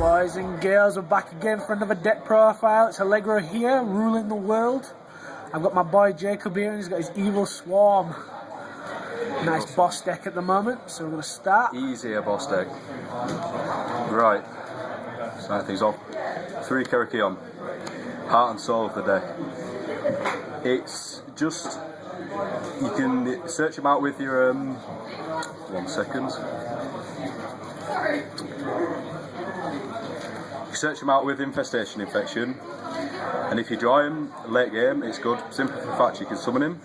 Boys and girls, we're back again for another deck profile. It's AAL3GR0 here, ruling the world. I've got my boy Jacob here and he's got his Evilswarm. Nice boss deck at the moment, so we're going to start. Easier boss deck. Right, starting things off. 3 Kerrikion, heart and soul of the deck. It's just, you can search them out with your, 1 second. You search them out with Infestation Infection, and if you draw him late game, it's good. Simple for the fact you can summon him,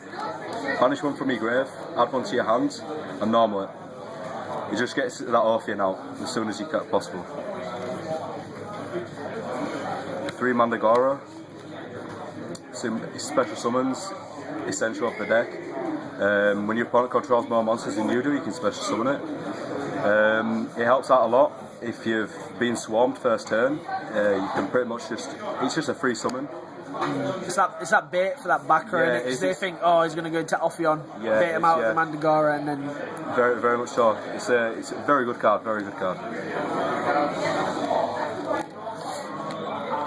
banish one from your grave, add one to your hand, and normal it. You just get that off you now, as soon as you can possible. 3 Mandagora, special summons, essential of the deck. When your opponent controls more monsters than you do, you can special summon it. It helps out a lot if you've been swarmed first turn. You can pretty much it's just a free summon. It's that bait for that backer, yeah, because they think, oh, he's going to go into Ophion, yeah, bait him out with the Mandagora, and then... Very, very much so. It's a very good card, very good card.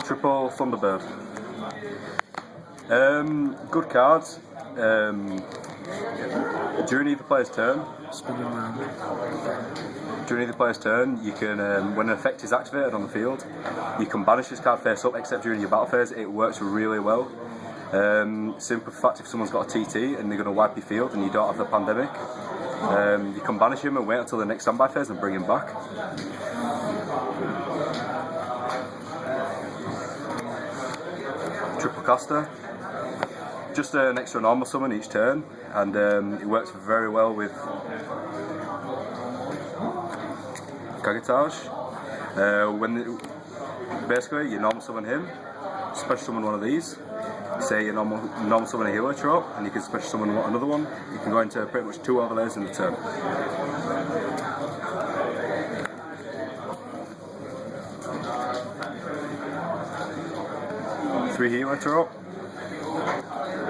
Triple Thunderbird. Good card. During either player's turn, Spinning around. During either player's turn, you can, when an effect is activated on the field, you can banish this card face up, except during your battle phase. It works really well. Simple fact, if someone's got a TT and they're going to wipe your field and you don't have the pandemic, you can banish him and wait until the next standby phase and bring him back. Triple caster. Just an extra normal summon each turn, and it works very well with Kagatage. Basically, you normal summon him, special summon one of these. Say you normal summon a healer trope, and you can special summon another one. You can go into pretty much 2 overlays in the turn. Three healer trope.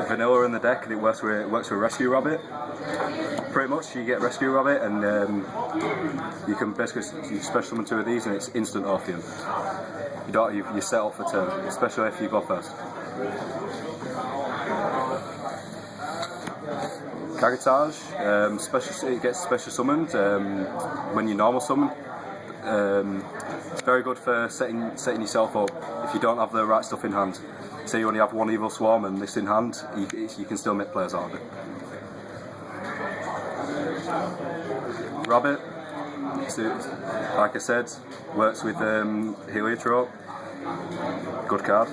Vanilla in the deck, and it works with Rescue Rabbit. Pretty much, you get Rescue Rabbit, and you can basically special summon 2 of these, and it's instant Orpheum. You set up for turn, especially if you go first. Kagatage, it gets special summoned when you normal summon. It's very good for setting yourself up if you don't have the right stuff in hand. Say you only have 1 Evilswarm and this in hand, you can still make players out of it. Rabbit, like I said, works with Heliotrope. Good card.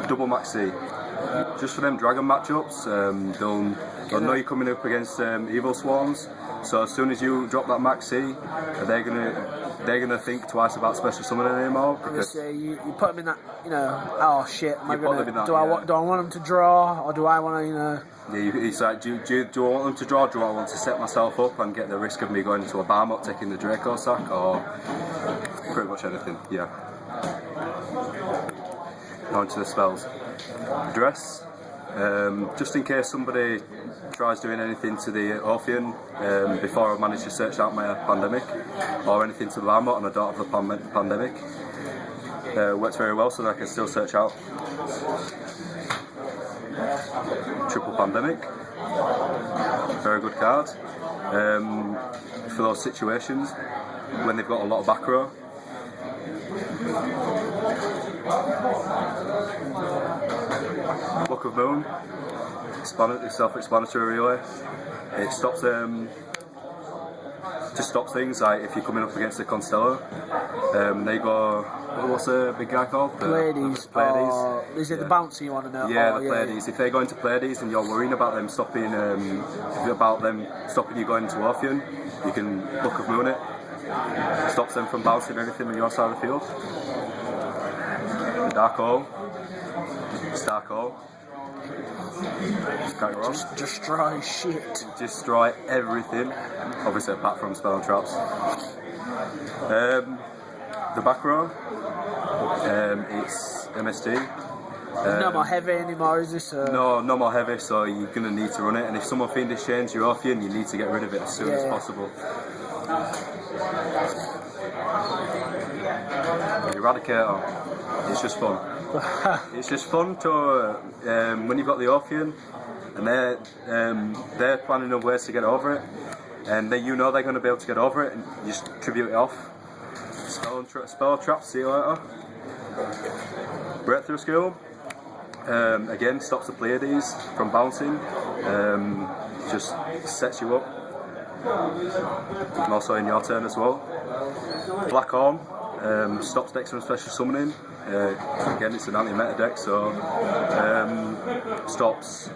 Double Maxi. Just for them dragon matchups, they'll know you're coming up against Evilswarms. So as soon as you drop that Maxi, they're gonna think twice about special summoning anymore. Because you put them in that, oh shit, do I want them to draw, or do I want to, Yeah, it's like, do I want them to draw? Do I want to set myself up and get the risk of me going into a Barmot, taking the Draco sack, or pretty much anything? Yeah. On to the spells. Dress. Just in case somebody tries doing anything to the Orpheon before I manage to search out my pandemic, or anything to the Barmot and I don't have the pandemic. Works very well, so that I can still search out. Triple Pandemic. Very good card. For those situations when they've got a lot of back row. Book of Moon. It's self-explanatory really. It stops just stops things like if you're coming up against a Constello. They go, what's the big guy called? Pleiades. Is it the bouncer you want to know? Yeah, the Pleiades. If they go into Pleiades and you're worrying about them stopping you going into Orpheon, you can Book of Moon it. Stops them from bouncing anything on your side of the field. Dark Hole. Stark Hole. Can't go wrong. Just destroy shit. Destroy everything. Obviously apart from spell and traps. The back row. It's MST. No more heavy anymore, is this? No more heavy, so you're going to need to run it. And if someone fiendish change your Orphean, you need to get rid of it as soon as possible. Eradicator. It's just fun. It's just fun to when you've got the Orphean and they're planning on ways to get over it, and then you know they're going to be able to get over it, and you just tribute it off. Spell trap. See you later. Breakthrough skill. Again, stops the Pleiades from bouncing. Just sets you up. And also in your turn as well. Black Orm. Stops decks from special summoning. Again, it's an anti-meta deck, so stops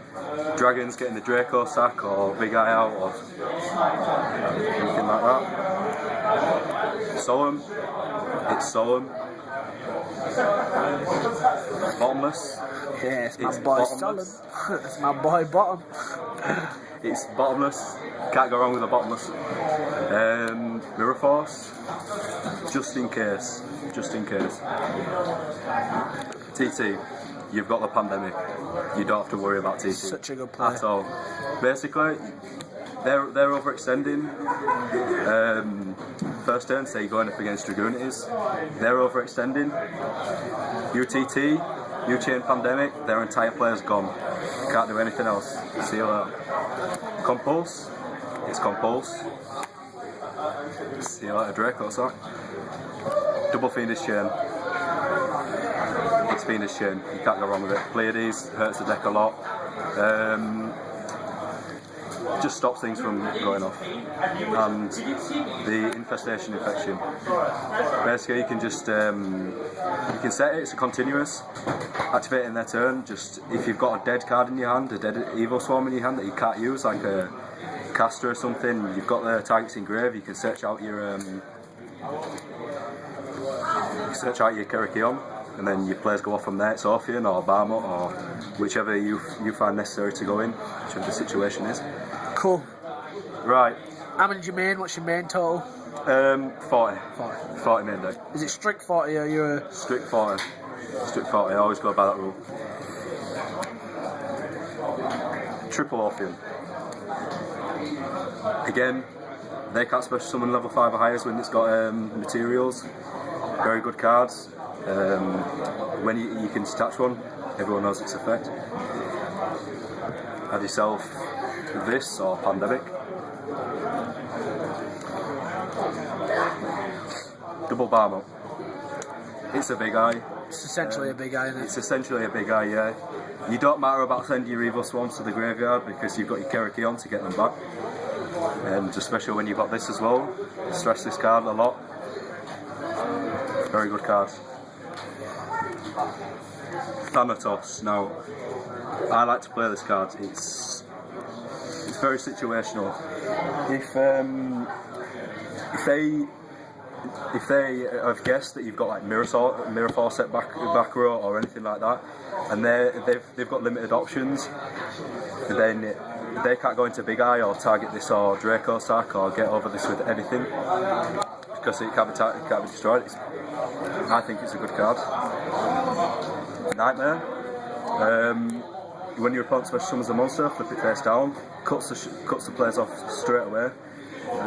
dragons getting the Draco sack or Big Eye out or anything like that. Solemn. It's solemn. Bottomless. Yeah, it's my boy Solemn. It's my boy Bottom. It's bottomless. Can't go wrong with a bottomless. Mirror Force. Just in case. TT, you've got the pandemic. You don't have to worry about TT. Such a good play. At all. Basically, they're overextending. First turn, say you're going up against Dragoonities. They're overextending. UTT, you chain pandemic, their entire player's gone. Can't do anything else. See you later. Compulse. It's Compulse. See you later, Draco, sorry. Double Fiendish Chain. It's Fiendish Chain. You can't go wrong with it. Pleiades hurts the deck a lot. Just stops things from going off. And the Infestation Infection. Basically, you can just you can set it. It's a continuous. Activate in their turn. Just if you've got a dead card in your hand, a dead Evilswarm in your hand that you can't use, like a caster or something, you've got the targets in grave, you can search out your Kerakion, and then your players go off from there. It's Orphean or Barmut or whichever you find necessary to go in, whichever the situation is. Cool. Right. How many's your main? What's your main total? 40 main deck. Is it strict 40 or you're Strict 40. Strict 40, I always go by that rule. Triple Orphean. Again, they can't special summon level 5 or higher when it's got materials. Very good cards. When you can detach one, everyone knows its effect. Have yourself this or Pandemic. Double Barmut. It's a big eye. It's essentially a big eye, isn't it? It's essentially a big eye, yeah. You don't matter about sending your Evilswarms to the graveyard because you've got your Kerakion to get them back. And especially when you've got this as well. Stress this card a lot. Very good card. Thanatos. Now, I like to play this card. It's very situational. If they have guessed that you've got like Mirror Force set back row or anything like that, and they've got limited options, then they can't go into Big Eye or target this or Draco sack or get over this with anything because it can't be destroyed. I think it's a good card. Nightmare. When your opponent special summons a monster, flip it face down, cuts the players off straight away.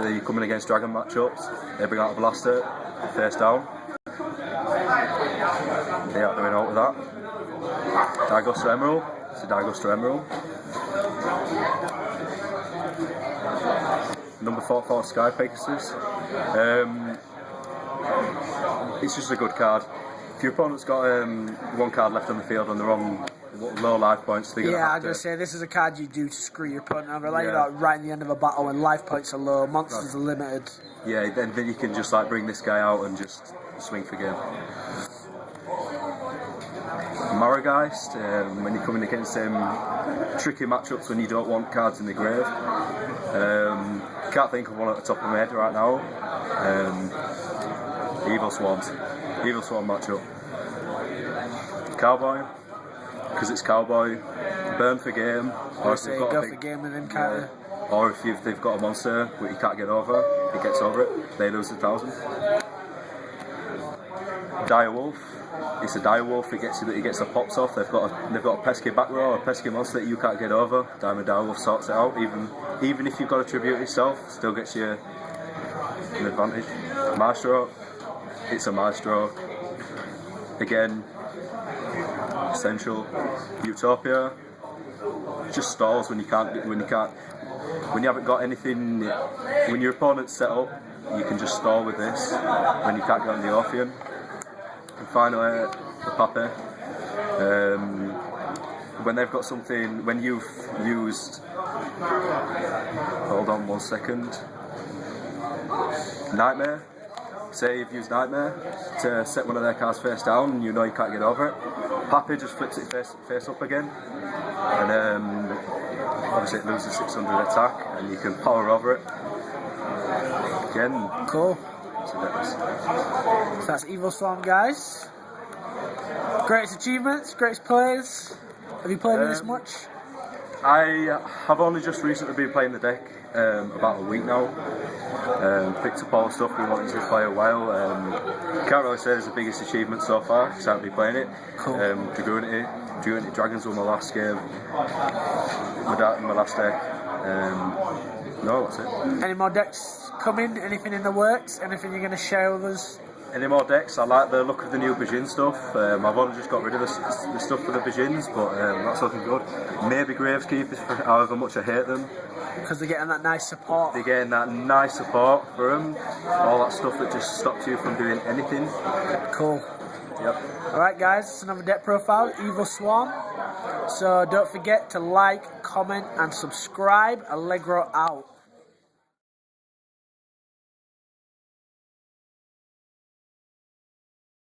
You're coming against dragon matchups, they bring out a blaster, face down. They aren't doing out with that. Dagos to Emerald, it's a Dagos to Emerald. Number 44 Sky Pegasus. It's just a good card. If your opponent's got one card left on the field on the wrong low life points, they're going to have to... I was going to say, this is a card you do to screw your opponent over. Like you're like right in the end of a battle when life points are low, monsters are limited. Yeah, then you can just like bring this guy out and just swing for game. Marageist, when you're coming against tricky matchups when you don't want cards in the grave. Can't think of one at the top of my head right now. Evilswarm matchup. Cowboy, because it's Cowboy. Burn for game. Or if go for game with him, can't you? Or if they've got a monster that you can't get over, he gets over it. They lose 1,000. dire wolf. It's a dire wolf. It gets the pops off. They've got a pesky back row, a pesky monster that you can't get over. Diamond dire wolf sorts it out. Even if you've got a tribute yourself, still gets you an advantage. Maestro. It's a maestro. Again, essential. Utopia. Just stalls when you haven't got anything. When your opponent's set up, you can just stall with this when you can't get on the Orpheon. And finally, the Pape. When they've got something, when you've used, hold on 1 second, Nightmare. Say you've used Nightmare to set one of their cards face down and you know you can't get over it. Pape just flips it face up again, and obviously it loses 600 attack and you can power over it. Again. Cool. So that's Evilswarm, guys. Greatest achievements, greatest plays. Have you played with this much? I have only just recently been playing the deck, about a week now. Picked up all the stuff we wanted to play a while. Can't really say it's the biggest achievement so far because I haven't been playing it. Cool. Dragonity Dragons were my last game. My last deck. No, that's it. Any more decks coming? Anything in the works? Anything you're going to share with us? Any more decks? I like the look of the new Bajin stuff. I've only just got rid of the stuff for the Bajins, but that's looking good. Maybe Graveskeepers, for however much I hate them. Because they're getting that nice support. They're getting that nice support for them. All that stuff that just stops you from doing anything. Cool. Yep. Alright guys, it's another deck profile, Evilswarm. So don't forget to like, comment and subscribe. Allegro out.